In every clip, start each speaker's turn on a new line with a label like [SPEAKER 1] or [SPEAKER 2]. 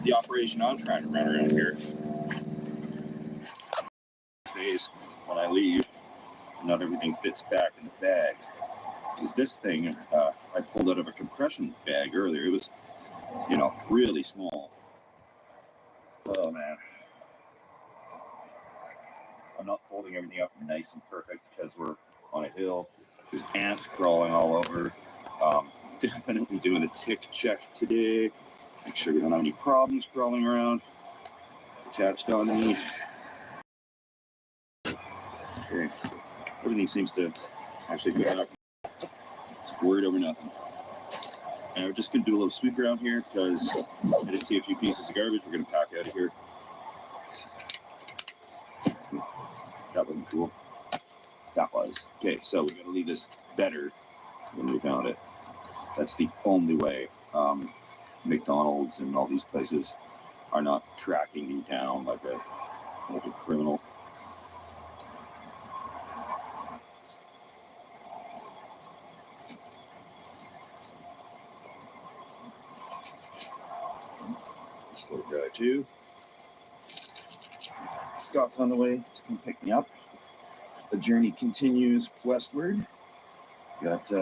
[SPEAKER 1] the operation I'm trying to run around here. Days when I leave, not everything fits back in the bag. Because this thing, I pulled out of a compression bag earlier. It was, you know, really small. Oh man. I'm not folding everything up nice and perfect because we're on a hill. There's ants crawling all over. Definitely doing a tick check today. Make sure we don't have any problems crawling around attached on me. Okay. Everything seems to actually fit up. Just worried over nothing. And we're just going to do a little sweep around here because I did see a few pieces of garbage. We're going to pack out of here. That wasn't cool. That was. Okay, so we're going to leave this better than we found it. That's the only way. McDonald's and all these places are not tracking me down like a criminal. This little guy too. Scott's on the way to come pick me up. The journey continues westward. Got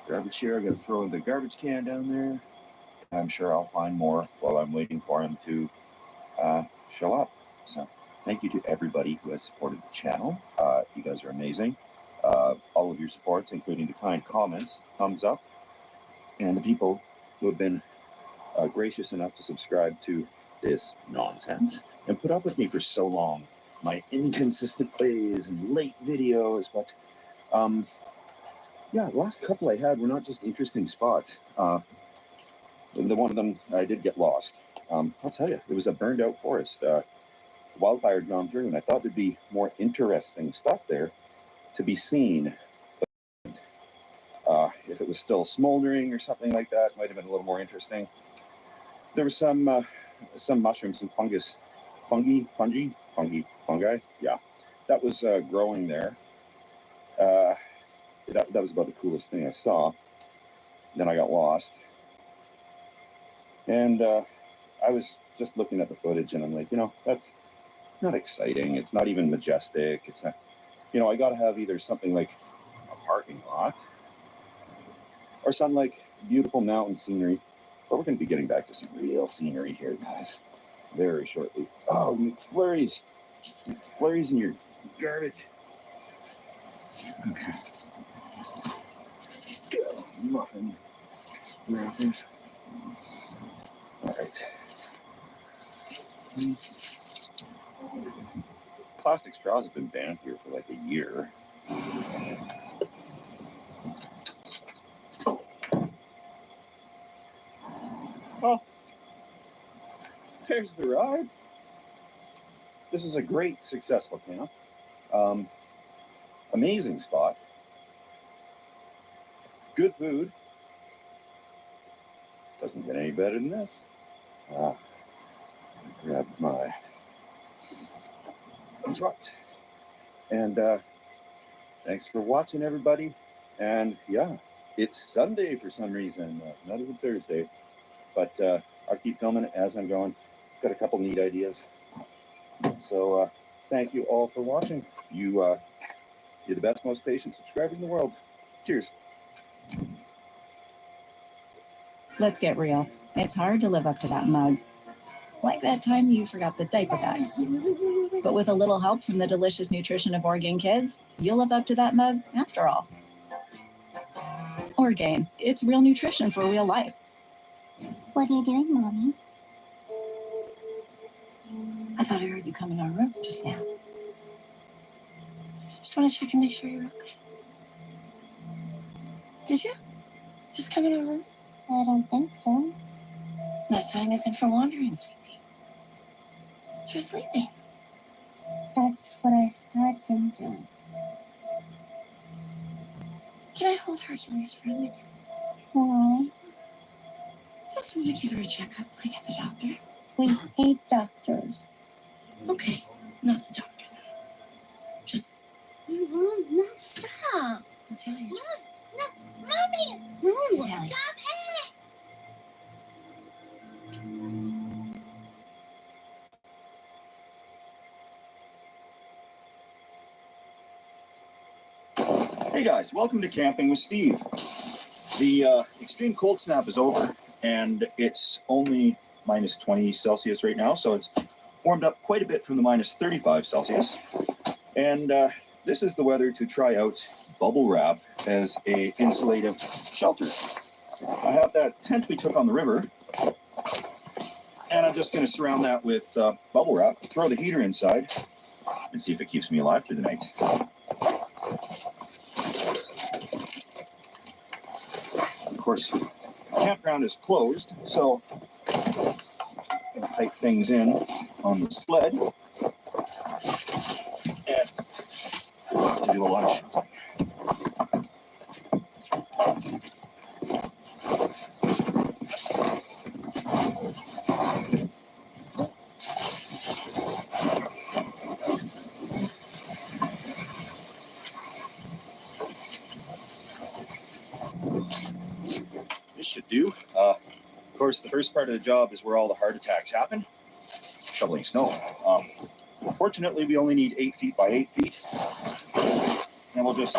[SPEAKER 1] garbage here. I got to throw the garbage can down there. I'm sure I'll find more while I'm waiting for him to show up. So thank you to everybody who has supported the channel. You guys are amazing. All of your supports, including the kind comments, thumbs up, and the people who have been gracious enough to subscribe to this nonsense and put up with me for so long. My inconsistent ways and late videos, but yeah, the last couple I had were not just interesting spots. The one of them, I did get lost. I'll tell you, it was a burned out forest. Wildfire had gone through, and I thought there'd be more interesting stuff there to be seen. But, if it was still smoldering or something like that, it might have been a little more interesting. There was some mushrooms, some fungi, yeah, that was growing there. That was about the coolest thing I saw. Then I got lost. And I was just looking at the footage and I'm like, you know, that's not exciting. It's not even majestic. It's not, you know, I got to have either something like a parking lot or some like beautiful mountain scenery. But we're going to be getting back to some real scenery here, guys, very shortly. Oh, McFlurries. McFlurries in your garbage. Okay. Muffin wrappers. All right. Plastic straws have been banned here for like a year. Oh, there's the ride. This is a great, successful camp. Amazing spot. Good food. Doesn't get any better than this. Grab my truck. And thanks for watching, everybody. And yeah, it's Sunday for some reason, not even Thursday. But I'll keep filming it as I'm going. Got a couple neat ideas. So thank you all for watching. You're the best, most patient subscribers in the world. Cheers.
[SPEAKER 2] Let's get real. It's hard to live up to that mug. Like that time you forgot the diaper bag. But with a little help from the delicious nutrition of Orgain Kids, you'll live up to that mug after all. Orgain, it's real nutrition for real life.
[SPEAKER 3] What are you doing, Mommy?
[SPEAKER 2] I thought I heard you come in our room just now. Just want to check and make sure you're okay. Did you? Just come in our room?
[SPEAKER 3] I don't think so.
[SPEAKER 2] That time isn't for wandering, sweetie. It's for sleeping.
[SPEAKER 3] That's what I had been doing.
[SPEAKER 2] Can I hold Hercules for a minute?
[SPEAKER 3] Why?
[SPEAKER 2] Just want to give her a checkup, like at the doctor.
[SPEAKER 3] We hate doctors.
[SPEAKER 2] Okay, not the doctor, though. Just...
[SPEAKER 3] No, stop.
[SPEAKER 2] Natalia, just...
[SPEAKER 3] No, Mommy! No,
[SPEAKER 2] Natalia.
[SPEAKER 3] stop it!
[SPEAKER 1] Hey guys, welcome to Camping with Steve. The extreme cold snap is over and it's only minus 20 Celsius right now, so it's warmed up quite a bit from the minus 35 Celsius. And this is the weather to try out bubble wrap as a insulative shelter. I have that tent we took on the river, and I'm just going to surround that with bubble wrap, throw the heater inside, and see if it keeps me alive through the night. Of course, the campground is closed, so I'm going to type things in on the sled, and I'll have to do a lot of shuffling. This should do. Of course, the first part of the job is where all the heart attacks happen, shoveling snow. Fortunately, we only need 8 feet by 8 feet, and we'll just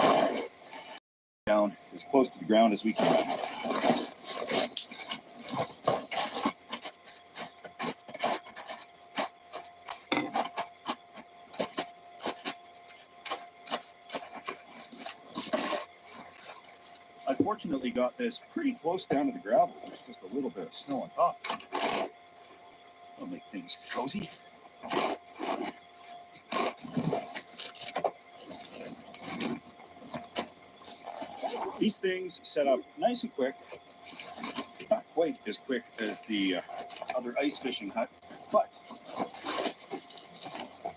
[SPEAKER 1] down as close to the ground as we can. I fortunately got this pretty close down to the gravel. There's just a little bit of snow on top. That'll make things cozy. These things set up nice and quick. Not quite as quick as the other ice fishing hut, but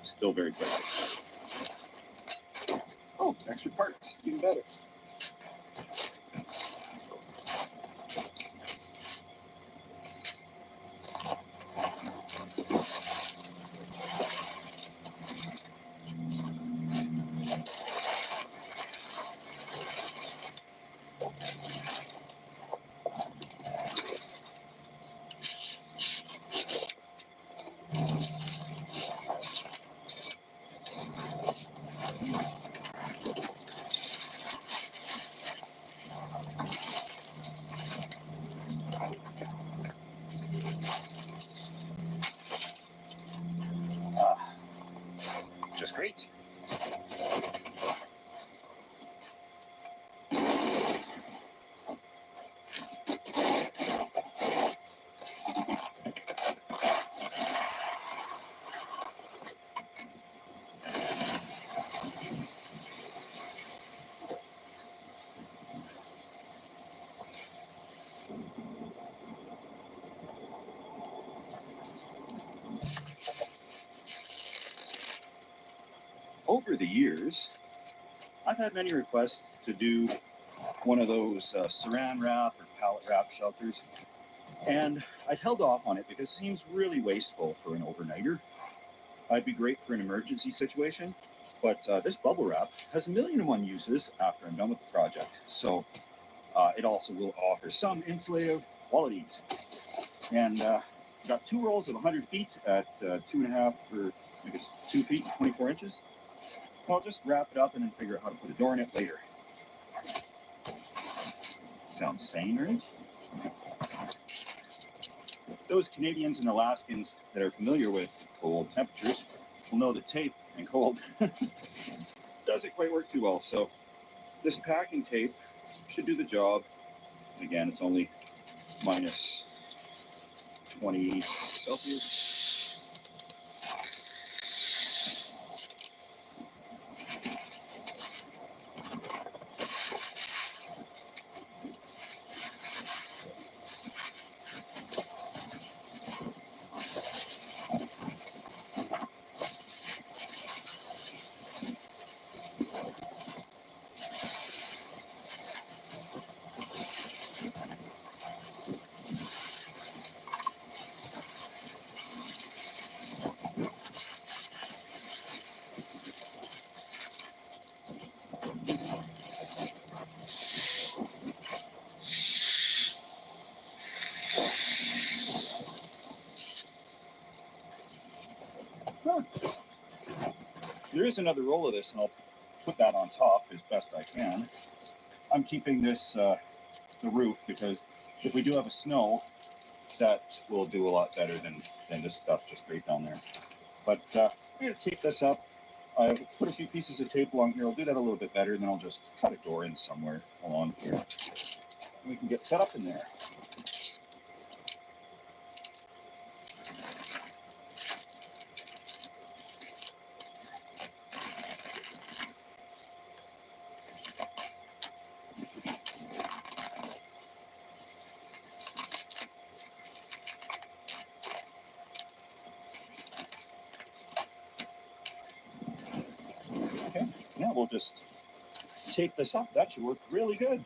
[SPEAKER 1] still very quick. Oh, extra parts, even better. Just great. Over the years, I've had many requests to do one of those saran wrap or pallet wrap shelters, and I've held off on it because it seems really wasteful for an overnighter. I'd be great for an emergency situation, but this bubble wrap has 1,000,001 uses after I'm done with the project, so it also will offer some insulative qualities. And got 2 rolls of 100 feet at 2.5 or I guess 2 feet and 24 inches. I'll just wrap it up and then figure out how to put a door in it later. Sounds sane, right? Those Canadians and Alaskans that are familiar with cold temperatures will know that tape and cold doesn't quite work too well. So this packing tape should do the job. Again, it's only minus 20 Celsius. Huh. There is another roll of this, and I'll put that on top as best I can. I'm keeping this the roof because if we do have a snow, that will do a lot better than this stuff just right down there. But I'm going to tape this up. I put a few pieces of tape along here. I'll do that a little bit better, and then I'll just cut a door in somewhere along here. And we can get set up in there. Okay, yeah, we'll just tape this up. That should work really good.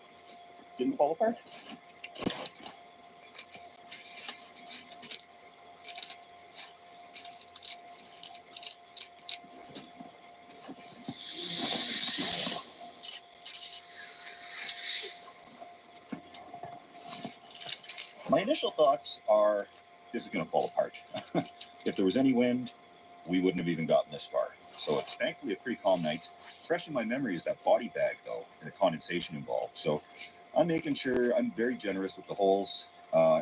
[SPEAKER 1] Didn't fall apart. My initial thoughts are this is going to fall apart. If there was any wind, we wouldn't have even gotten this far. So it's thankfully a pretty calm night. Fresh in my memory is that body bag, though, and the condensation involved. So I'm making sure I'm very generous with the holes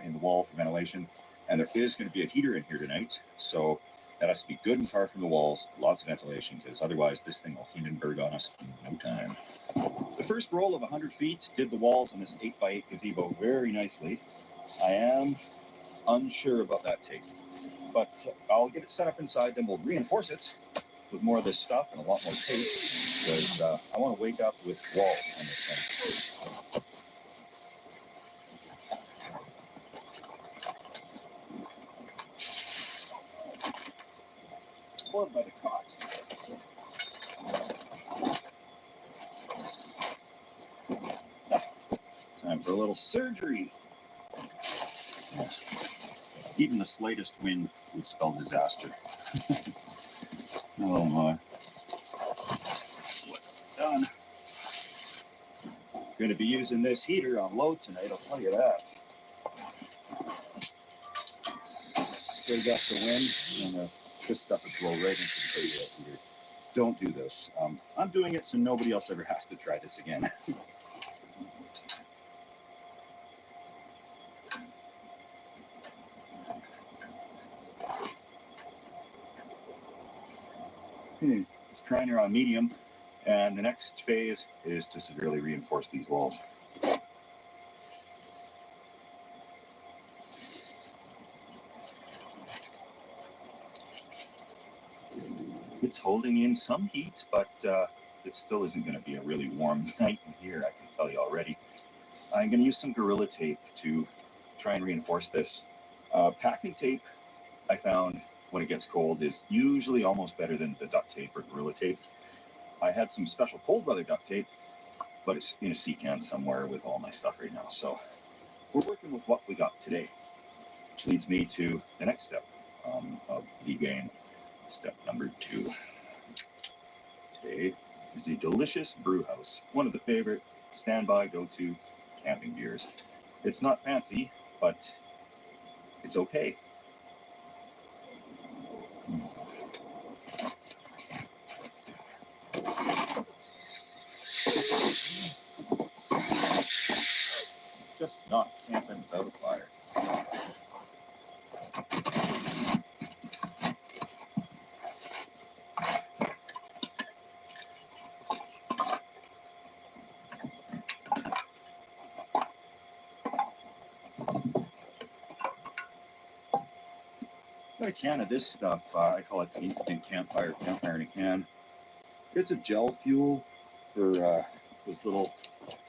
[SPEAKER 1] in the wall for ventilation. And there is going to be a heater in here tonight. So that has to be good and far from the walls, lots of ventilation, because otherwise this thing will Hindenburg on us in no time. The first roll of 100 feet did the walls on this 8x8 gazebo very nicely. I am unsure about that tape, but I'll get it set up inside, then we'll reinforce it with more of this stuff and a lot more tape, because I want to wake up with walls on this thing. Spoiled by the cot. Time for a little surgery. Yes. Even the slightest wind would spell disaster. Oh my. What's done? Going to be using this heater on low tonight, I'll tell you that. Straight gust of wind, and this stuff would blow right into the radiator heater. Don't do this. I'm doing it so nobody else ever has to try this again. Just trying her on medium, and the next phase is to severely reinforce these walls. It's holding in some heat, but it still isn't going to be a really warm night in here, I can tell you already. I'm going to use some Gorilla Tape to try and reinforce this. Packing tape, I found, when it gets cold, is usually almost better than the duct tape or Gorilla Tape. I had some special cold weather duct tape, but it's in a sea can somewhere with all my stuff right now. So we're working with what we got today, which leads me to the next step of V-Gain, step number 2. Today is the delicious brew house, one of the favorite standby go-to camping beers. It's not fancy, but it's okay. Just not camping without a fire. Got a can of this stuff. I call it the instant campfire in a can. It's a gel fuel for those little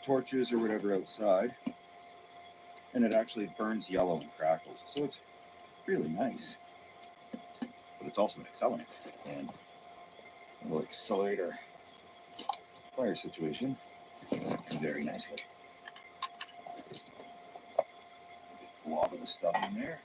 [SPEAKER 1] torches or whatever outside, and it actually burns yellow and crackles, so it's really nice. But it's also an accelerant, and it will accelerate our fire situation very nicely. A lot of the stuff in there.